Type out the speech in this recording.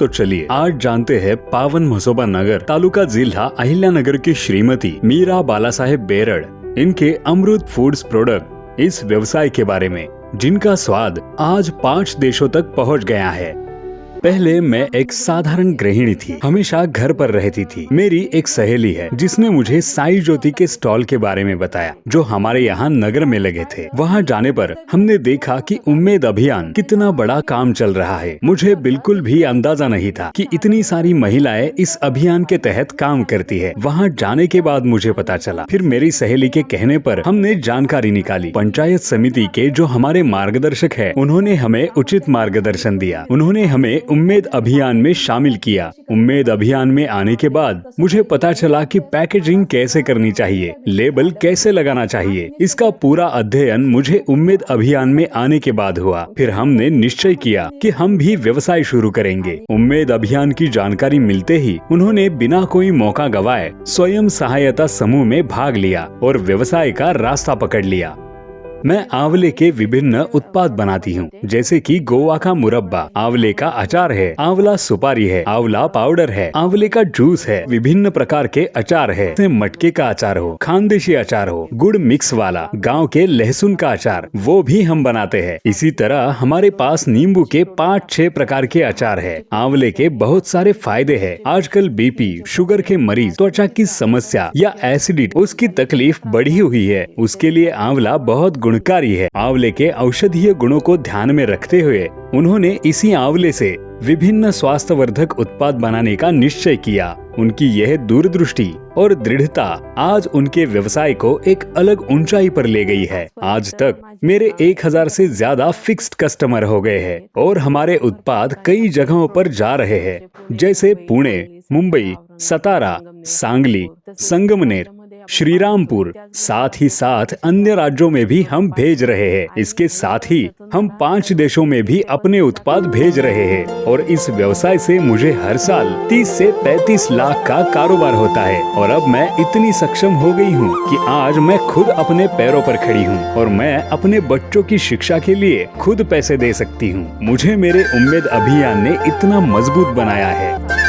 तो चलिए आज जानते हैं पावन म्हसोबा नगर तालुका जिला अहिल्यानगर की श्रीमती मीरा बालासाहेब बेरड़ इनके अमृत फूड्स प्रोडक्ट इस व्यवसाय के बारे में, जिनका स्वाद आज 5 देशों तक पहुंच गया है। पहले मैं एक साधारण गृहिणी थी, हमेशा घर पर रहती थी। मेरी एक सहेली है जिसने मुझे साई ज्योति के स्टॉल के बारे में बताया जो हमारे यहाँ नगर में लगे थे। वहाँ जाने पर हमने देखा कि उम्मीद अभियान कितना बड़ा काम चल रहा है। मुझे बिल्कुल भी अंदाजा नहीं था कि इतनी सारी महिलाएं इस अभियान के तहत काम करती है। वहाँ जाने के बाद मुझे पता चला। फिर मेरी सहेली के कहने पर हमने जानकारी निकाली। पंचायत समिति के जो हमारे मार्गदर्शक है उन्होंने हमें उचित मार्गदर्शन दिया। उन्होंने हमें उम्मीद अभियान में शामिल किया। उम्मीद अभियान में आने के बाद मुझे पता चला कि पैकेजिंग कैसे करनी चाहिए, लेबल कैसे लगाना चाहिए। इसका पूरा अध्ययन मुझे उम्मीद अभियान में आने के बाद हुआ। फिर हमने निश्चय किया कि हम भी व्यवसाय शुरू करेंगे। उम्मीद अभियान की जानकारी मिलते ही उन्होंने बिना कोई मौका गवाए स्वयं सहायता समूह में भाग लिया और व्यवसाय का रास्ता पकड़ लिया। मैं आंवले के विभिन्न उत्पाद बनाती हूँ, जैसे कि गोवा का मुरब्बा, आंवले का अचार है, आंवला सुपारी है, आंवला पाउडर है, आंवले का जूस है, विभिन्न प्रकार के अचार है, मटके का अचार हो, खानदेशी अचार हो, गुड़ मिक्स वाला, गांव के लहसुन का अचार, वो भी हम बनाते हैं। इसी तरह हमारे पास नींबू के 5-6 प्रकार के अचार है। आंवले के बहुत सारे फायदे है। आजकल बीपी, शुगर के मरीज, त्वचा की समस्या या एसिडिटी उसकी तकलीफ बढ़ी हुई है, उसके लिए आंवला बहुत गुणकारी है। आंवले के औषधीय गुणों को ध्यान में रखते हुए उन्होंने इसी आंवले से विभिन्न स्वास्थ्यवर्धक उत्पाद बनाने का निश्चय किया। उनकी यह दूरदृष्टि और दृढ़ता आज उनके व्यवसाय को एक अलग ऊंचाई पर ले गई है। आज तक मेरे 1000 से ज्यादा फिक्स्ड कस्टमर हो गए हैं और हमारे उत्पाद कई जगहों पर जा रहे हैं, जैसे पुणे, मुंबई, सतारा, सांगली, संगमनेर, श्रीरामपुर, साथ ही साथ अन्य राज्यों में भी हम भेज रहे हैं। इसके साथ ही हम 5 देशों में भी अपने उत्पाद भेज रहे हैं और इस व्यवसाय से मुझे हर साल 30 से 35 लाख का कारोबार होता है। और अब मैं इतनी सक्षम हो गई हूँ कि आज मैं खुद अपने पैरों पर खड़ी हूँ और मैं अपने बच्चों की शिक्षा के लिए खुद पैसे दे सकती हूँ। मुझे मेरे उम्मीद अभियान ने इतना मजबूत बनाया है।